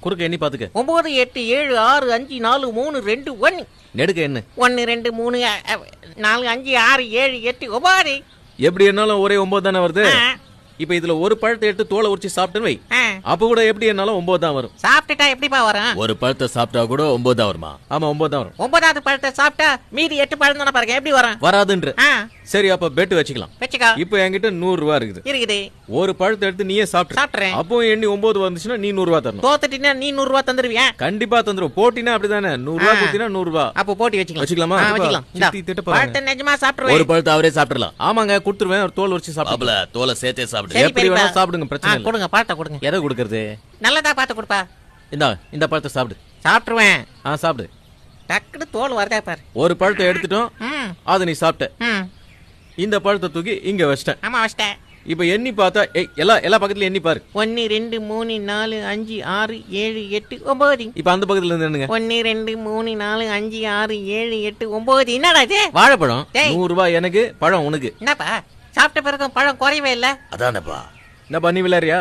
குறுக்க எண்ணி பாத்துக்க. 9 8 7 6 5 4 3 2 1. நெடுக்க என்ன? 1 2 3 4 5 6 7 8 9. எப்படி என்னாலும் ஒரே 9 தானே வருது. இப்ப இதுல ஒரு பழத்தை எடுத்து தோலை உரிச்சு சாப்பிட்டுன்னு வை. அப்ப கூட எப்படி என்னாலும் 9 தான் வரும். சாப்பிட்டுட்டா எப்படிப்பா வரும்? ஒரு பழத்தை சாப்பிட்டா கூட 9 தான் வருமா? ஆமா 9 தான் வரும். 9வது பழத்தை சாப்பிட்டா மீதி 8 பழம் தானே பாருங்க, எப்படி வரும்? வராதுன்ற. சரி அப்ப பெட் வச்சுக்கலாம். வச்சுக்கோ. இப்ப என்கிட்ட 100 ரூபா இருக்குது. ஒரு பழத்தை எடுத்து நீயே சாப்பிட்டுறேன். அப்போ எண்ணி 9 வந்துச்சுன்னா நீ 100 ரூபா தரணும். தோத்துட்டீங்கன்னா நீ 100 ரூபா தந்துருவியா? கண்டிப்பா தந்துரும். போட்டினா அப்படிதானே 100 ரூபா கொடுத்தீனா 100 ரூபா. அப்போ போட்டி வச்சுக்கலாமா? பழத்தை நிஜமா சாப்பிட்டுருவேன். ஒரு பழத்தை அவரே சாப்பிடலாம். ஆமாங்க கொடுத்துருவேன். ஒரு தோல் உரிச்சு சாப்பிடல. தோலை சேர்த்தே சாப்பிடு. எப்படி வேணா சாப்பிடுங்க, பிரச்சனை இல்ல. கொடுங்க பழத்தை கொடுங்க. எதை கொடுக்கறது? நல்லதா பார்த்து கொடுப்பா. இந்த பழத்தை சாப்பிடு. சாப்பிட்டுருவேன். சாப்பிடு. டக்குனு தோல் வரதா பாரு. ஒரு பழத்தை எடுத்துட்டோம், அதை நீ சாப்பிட்ட. இந்த பழத்தை தூக்கி இங்க வச்சிட்டேன். ஆமா வச்சிட்டேன். இப்ப எண்ணி பார்த்தா எல்லா பக்கத்துல எண்ணி பாரு. 1 2 3 4 5 6 7 8 9. இப்ப அந்த பக்கத்துல இருந்து என்னங்க? 1 2 3 4 5 6 7 8 9. என்னடா இது? வாழைப்பழம். 100 ரூபாய் எனக்கு, பழம் உனக்கு. என்னப்பா சாப்பிட்ட பிறகு பழம் குறையவே இல்ல. அதானப்பா. என்னப்பா நீ விளையாடுறியா?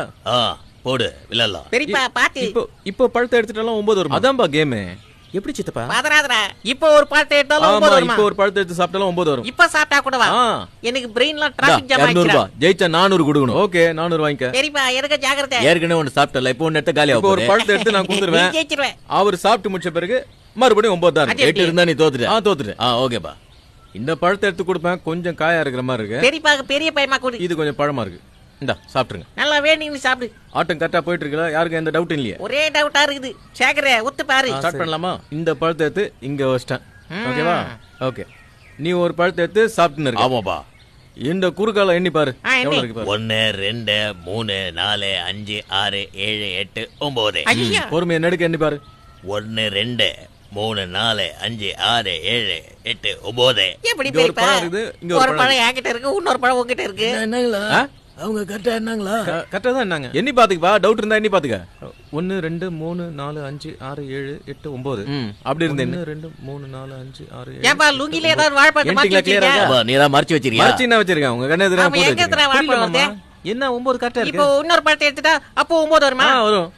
போடு விளையாடலாம். பெரியப்பா பாத்து. இப்போ பழத்தை எடுத்துட்டாலும் 9 வரும். அதான்பா கேம். எப்படி சித்தப்பா? பாதராதரா. இப்போ ஒரு பழத்தை எடுத்தாலும் 9 வரும். இப்போ ஒரு பழத்தை எடுத்து சாப்பிட்டாலும் 9 வரும். இப்ப சாப்பிட்டா கூட வா. எனக்கு பிரெயின்ல டிராபிக் ஜாம் ஆயிடுச்சு. 200 ரூபாய் ஜெயிச்சா 400 கொடுக்கணும். ஓகே 400 வாங்கிக்க. பெரியப்பா எனக்கு ஜாக்கிரதை. ஏற்கனவே ஒன்னு சாப்பிட்டல, இப்போ ஒன்னு எடுத்து காலியா. இப்போ ஒரு பழத்தை எடுத்து நான் கொடுத்துருவேன். ஜெயிச்சிருவேன். அவர் சாப்பிட்டு முடிச்ச பிறகு மறுபடியும் 9 தான். 8 இருந்தா நீ தோத்துட்ட. தோத்துட்டேன். ஓகேப்பா. இந்த பழத்தை எடுத்து கொடுப்பேன். கொஞ்சம் காயா இருக்கிற மாதிரி இருக்கு. பெரியப்பா பெரிய பையமா கொடு. இது கொஞ்சம் பழமா இருக்கு. இந்தா சாப்பிட்டுருங்க. நல்லா வேணும்னு சாப்பிடு. ஆட்டம் கரெக்டா போயிட்டு இருக்குல்ல? யாருக்கு எந்த டவுட் இல்லையா? ஒரே டவுட்டா இருக்குது. சேகரே ஒத்து பாரு. ஸ்டார்ட் பண்ணலாமா? இந்த பழத்தை எடுத்து இங்க வச்சிட்டேன். ஓகேவா? ஓகே. நீ ஒரு பழத்தை எடுத்து சாப்பிட்டுன்னு இருக்க. ஆமாப்பா. இந்த குறுக்கால எண்ணி பாரு. எவ்வளவு இருக்கு பாரு. 1 2 3 4 5 6 7 8 9. பொறுமையா நெடுக்க எண்ணி பாரு. 1 2 3 4 5 6 7 8 9. எப்படி ஒரு பழம் இருக்குது, இங்க ஒரு பழம் என்கிட்ட இருக்கு, இன்னொரு பழம் உங்ககிட்ட இருக்கு. என்னங்களா? அவங்க கரெக்டா என்னங்களா? கரெக்டா தான் என்னங்க? எண்ணி பாத்துக்கப்பா. டவுட் இருந்தா எண்ணி பாத்துக்க. 1 2 3 4 5 6 7 8 9. அப்படி இருந்தே 1 2 3 4 5 6 7. ஏப்பா லுங்கில ஏதாவது வாழைப்பழம் மாத்தி வச்சிருக்கியா? நீ தான் மறைச்சு வச்சிருக்கியா? மறைச்சு என்ன வச்சிருக்கேன்? உங்க கண்ணே எதிரா போட்டு எங்கத்துல வாழைப்பழம்? என்ன 9 கரெக்டா இருக்கு. இப்போ இன்னொரு பழத்தை எடுத்துட்டா அப்போ 9 வருமா? வரும்.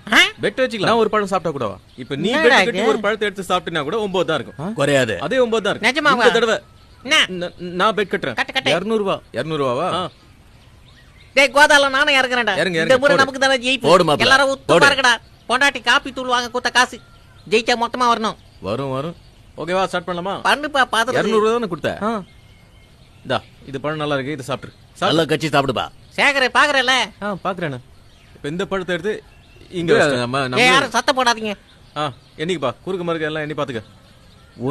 பெட் வச்சுக்கலாம். நான் ஒரு பழம் சாப்பிட்டா கூடவா? இப்போ நீ பெட் கட்டி ஒரு பழத்தை எடுத்து சாப்பிட்டினா கூட 9 தான் இருக்கும். குறையாது. அதே 9 தான் இருக்கும். நிஜமாவா? இந்த தடவை என்ன? நான் பெட் கட்டறேன். 200 ரூபாய். 200 ரூபாவா? டேய் கோதால நானே இறங்குறேன்டா. இந்த முறை நமக்கு தான ஜெயிப்பு. எல்லாரும் உத்து பாருங்கடா. பொண்டாட்டி காப்பி தூள் வாங்க கொடுத்த காசு ஜெயிச்சா மொத்தமா வரணும். வரும். ஓகேவா? ஸ்டார்ட் பண்ணலாமா? பண்ணுப்பா பாத்து. 200 ரூபாய் தான கொடுத்த. இந்தா இது பழம் நல்லா இருக்கு. இத சாப்பிடு. நல்லா கச்சி சாப்பிடுப்பா. சேகரே பாக்குறல? பாக்குறேன். இப்போ இந்த பழத்தை எடுத்து இங்க நம்ம யாரும் சத்தம் போடாதீங்க. என்னைக்குப்பா குறுக்கு மறுக்க எல்லாம் எண்ணி பாத்துக்க.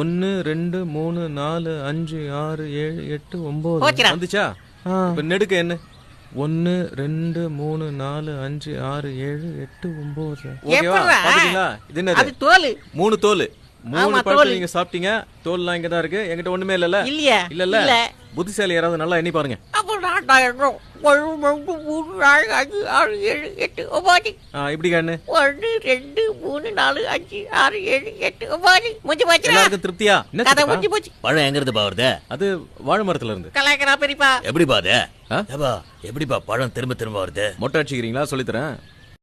1 2 3 4 5 6 7 8 9 வந்துச்சா? இப்ப நெடுக்க என்ன? 1 2 3 4 5 6 7 8 9. ஓகேவா? பாத்தீங்களா? இது என்னது? அது தோல். 3 தோல். 3 பழத்தை நீங்க சாப்பிட்டீங்க. தோல்லாம் இங்க தான் இருக்கு. என்கிட்ட ஒண்ணுமே இல்லல. இல்ல. புத்திசாலி யாராவது நல்லா எண்ணி பாருங்க. அப்ப நான் 1 2 3 4 5 6 7 8 9. இப்படி கண்ணு. 1 2 3 4 5 6 7 8 9. முடிஞ்சு போச்சு. எல்லாருக்கும் திருப்தியா? கதை முடிஞ்சு போச்சு. பழம் எங்க இருந்து வருது? அது வாழை மரத்துல இருந்து. கலாய்க்கறா பெரியப்பா. எப்படிப்பா அது? எப்படிப்பா பழம் திரும்ப வருது? மொட்டை அடிச்சுக்கிறீங்களா? சொல்லித்தரேன்.